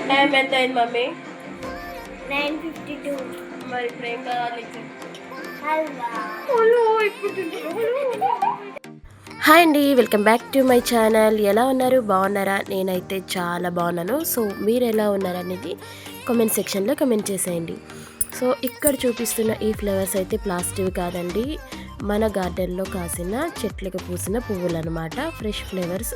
Time ఎంత అయింది mummy? 9:52. మరి ఇప్పుడు ఏం కావాలి? హల్వా. హాయ్ అండి, welcome back to my channel. ఎలా ఉన్నారు? బాగున్నారా? నేనైతే చాలా బాగున్నాను. సో మీరు ఎలా ఉన్నారు అనేది కామెంట్ సెక్షన్లో కామెంట్ చేసేయండి. సో ఇక్కడ చూపిస్తున్న ఈ ఫ్లవర్స్ అయితే ప్లాస్టిక్ కాదండి, మన గార్డెన్లో కాసిన చెట్లకు పూసిన పువ్వులు అనమాట, ఫ్రెష్ ఫ్లవర్స్.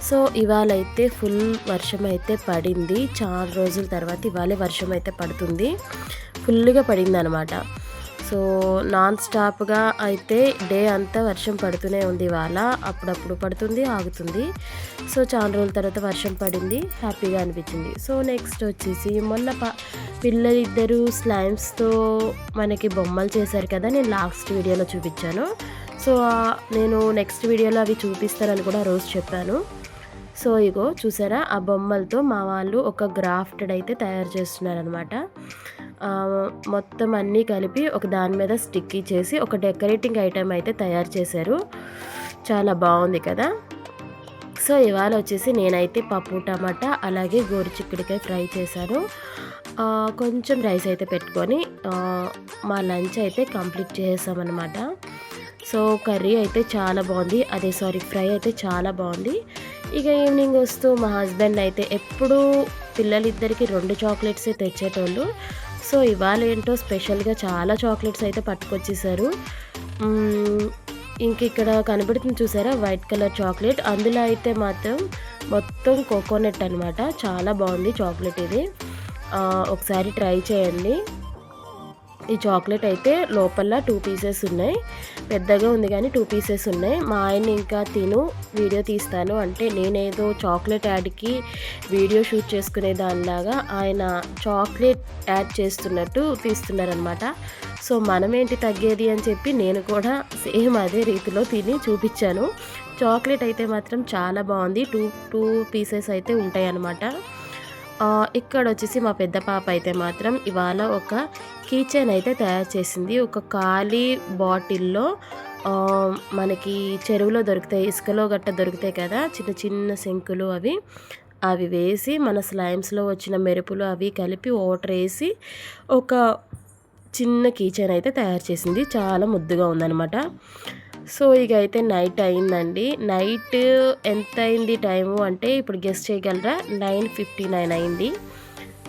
సో ఇవాళ అయితే ఫుల్ వర్షం అయితే పడింది. చాలా రోజుల తర్వాత ఇవాళ వర్షం అయితే పడుతుంది, ఫుల్గా పడింది అనమాట. సో నాన్ స్టాప్గా అయితే డే అంతా వర్షం పడుతూనే ఉంది. ఇవాళ అప్పుడప్పుడు పడుతుంది, ఆగుతుంది. సో చాలా రోజుల తర్వాత వర్షం పడింది, హ్యాపీగా అనిపించింది. సో నెక్స్ట్ వచ్చేసి మొన్న పిల్లలిద్దరూ స్లైమ్స్తో మనకి బొమ్మలు చేశారు కదా, నేను లాస్ట్ వీడియోలో చూపించాను. సో నేను నెక్స్ట్ వీడియోలో అవి చూపిస్తానని కూడా రోజు చెప్పాను. సో ఇగో చూసారా, ఆ బొమ్మలతో మా వాళ్ళు ఒక గ్రాఫ్టెడ్ అయితే తయారు చేస్తున్నారనమాట. మొత్తం అన్నీ కలిపి ఒక దాని మీద స్టిక్కీ చేసి ఒక డెకరేటింగ్ ఐటెం అయితే తయారు చేశారు. చాలా బాగుంది కదా. సో ఇవాళ వచ్చేసి నేనైతే పప్పు టమాటా అలాగే గోరుచిక్కుడికాయ ఫ్రై చేశాను. కొంచెం రైస్ అయితే పెట్టుకొని మా లంచ్ అయితే కంప్లీట్ చేసామన్నమాట. సో కర్రీ అయితే చాలా బాగుంది, ఫ్రై అయితే చాలా బాగుంది. ఇక ఈవినింగ్ వస్తూ మా హస్బెండ్ అయితే ఎప్పుడూ పిల్లలిద్దరికి 2 చాక్లెట్సే తెచ్చేటోళ్ళు. సో ఇవాళ ఏంటో స్పెషల్గా చాలా చాక్లెట్స్ అయితే పట్టుకొచ్చేసారు. ఇంక ఇక్కడ కనబడుతుంది చూసారా, వైట్ కలర్ చాక్లెట్. అందులో అయితే మాత్రం మొత్తం కోకోనట్ అనమాట. చాలా బాగుంది చాక్లెట్ ఇది, ఒకసారి ట్రై చేయండి. ఈ చాక్లెట్ అయితే లోపల 2 పీసెస్ ఉన్నాయి, పెద్దగా ఉంది కానీ 2 పీసెస్ ఉన్నాయి. మా ఆయన ఇంకా వీడియో తీస్తాను అంటే నేనేదో చాక్లెట్ యాడ్కి వీడియో షూట్ చేసుకునే దానిలాగా ఆయన చాక్లెట్ యాడ్ చేస్తున్నట్టు తీస్తున్నారనమాట. సో మనమేంటి తగ్గేది అని చెప్పి నేను కూడా సేమ్ అదే రీతిలో తిని చూపించాను. చాక్లెట్ అయితే మాత్రం చాలా బాగుంది. 2 పీసెస్ అయితే ఉంటాయి అన్నమాట. ఇక్కడ వచ్చేసి మా పెద్ద పాప అయితే మాత్రం ఇవాళ ఒక కీచైన్ అయితే తయారు చేసింది. ఒక ఖాళీ బాటిల్లో మనకి చెరువులో దొరుకుతాయి, ఇసుకలో గట్ట దొరుకుతాయి కదా చిన్న చిన్న శంకులు, అవి వేసి మన స్లైమ్స్లో వచ్చిన మెరుపులు అవి కలిపి వాటర్ వేసి ఒక చిన్న కీచైన్ అయితే తయారు చేసింది. చాలా ముద్దుగా ఉందన్నమాట. సో ఇక అయితే నైట్ అయిందండి. నైట్ ఎంత అయింది టైము అంటే ఇప్పుడు గెస్ట్ చేయగలరా, 9:59 అయింది.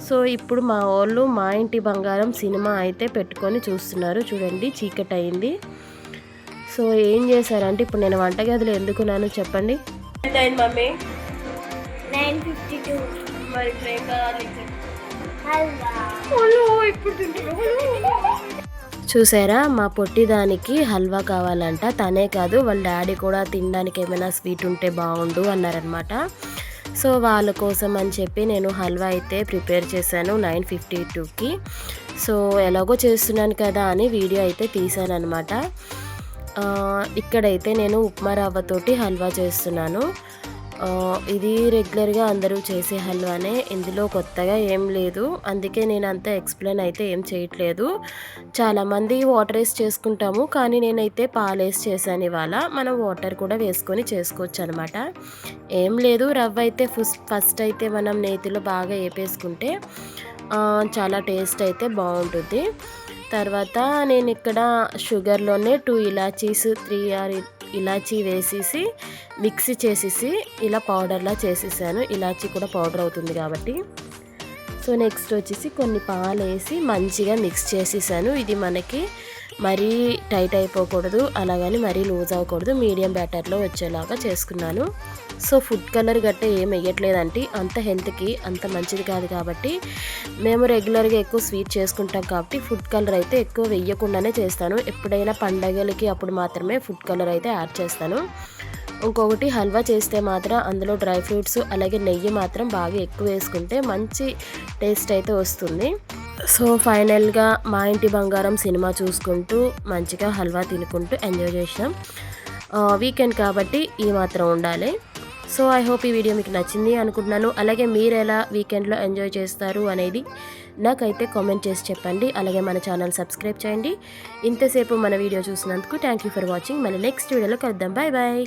సో ఇప్పుడు మా వాళ్ళు మా ఇంటి బంగారం సినిమా అయితే పెట్టుకొని చూస్తున్నారు. చూడండి చీకటి అయింది. సో ఏం చేశారంటే ఇప్పుడు నేను వంటగదిలో ఎందుకున్నాను చెప్పండి. ఎంత అయింది మమ్మీ? 9:52. మరి ఇప్పుడు ఏం కావాలి? హల్వా. చూసారా, మా పొట్టిదానికి హల్వా కావాలంట. తనే కాదు వాళ్ళ డాడీ కూడా తినడానికి ఏమైనా స్వీట్ ఉంటే బాగుండు అన్నారనమాట. సో వాళ్ళ కోసం అని చెప్పి నేను హల్వా అయితే ప్రిపేర్ చేశాను 9:52కి. సో ఎలాగో చేస్తున్నాను కదా అని వీడియో అయితే తీసాను అనమాట. ఇక్కడైతే నేను ఉప్మా రవ్వతోటి హల్వా చేస్తున్నాను. ఇది రెగ్యులర్గా అందరూ చేసే హల్వానే, ఇందులో కొత్తగా ఏం లేదు. అందుకే నేను అంత ఎక్స్ప్లెయిన్ అయితే ఏం చేయట్లేదు. చాలామంది వాటర్ వేసి చేసుకుంటాము, కానీ నేనైతే పాలు వేసి చేశాను. ఇవాళ మనం వాటర్ కూడా వేసుకొని చేసుకోవచ్చు అనమాట. ఏం లేదు, రవ్వ అయితే ఫస్ట్ అయితే మనం నేతిలో బాగా వేపేసుకుంటే చాలా టేస్ట్ అయితే బాగుంటుంది. తర్వాత నేను ఇక్కడ షుగర్లోనే 2 ఇలాచీస్ 3 ఇలాచీ వేసేసి మిక్సీ చేసేసి ఇలా పౌడర్లా చేసేసాను. ఇలాచీ కూడా పౌడర్ అవుతుంది కాబట్టి. సో నెక్స్ట్ వచ్చేసి కొన్ని పాలు వేసి మంచిగా మిక్స్ చేసేసాను. ఇది మనకి మరీ టైట్ అయిపోకూడదు, అలాగని మరీ లూజ్ అవ్వకూడదు, మీడియం బ్యాటర్లో వచ్చేలాగా చేసుకున్నాను. సో ఫుడ్ కలర్ గట్ట ఏం వేయట్లేదంటే అంత హెల్త్కి అంత మంచిది కాదు కాబట్టి, మేము రెగ్యులర్గా ఎక్కువ స్వీట్ చేసుకుంటాం కాబట్టి ఫుడ్ కలర్ అయితే ఎక్కువ వేయకుండానే చేస్తాను. ఎప్పుడైనా పండగలకి అప్పుడు మాత్రమే ఫుడ్ కలర్ అయితే యాడ్ చేస్తాను. ఇంకొకటి, హల్వా చేస్తే మాత్రం అందులో డ్రై ఫ్రూట్స్ అలాగే నెయ్యి మాత్రం బాగా ఎక్కువ వేసుకుంటే మంచి టేస్ట్ అయితే వస్తుంది. సో ఫైనల్గా మా ఇంటి బంగారం సినిమా చూసుకుంటూ మంచిగా హల్వా తినుకుంటూ ఎంజాయ్ చేసాం. వీకెండ్ కాబట్టి ఈ మాత్రం ఉండాలి. సో ఐ హోప్ ఈ వీడియో మీకు నచ్చింది అనుకుంటున్నాను. అలాగే మీరు ఎలా వీకెండ్లో ఎంజాయ్ చేస్తారు అనేది నాకైతే కామెంట్ చేసి చెప్పండి. అలాగే మన ఛానల్ సబ్స్క్రైబ్ చేయండి. ఇంతసేపు మన వీడియో చూసినందుకు థ్యాంక్ యూ ఫర్ వాచింగ్. మళ్ళీ నెక్స్ట్ వీడియోలో కలుద్దాం. Bye bye.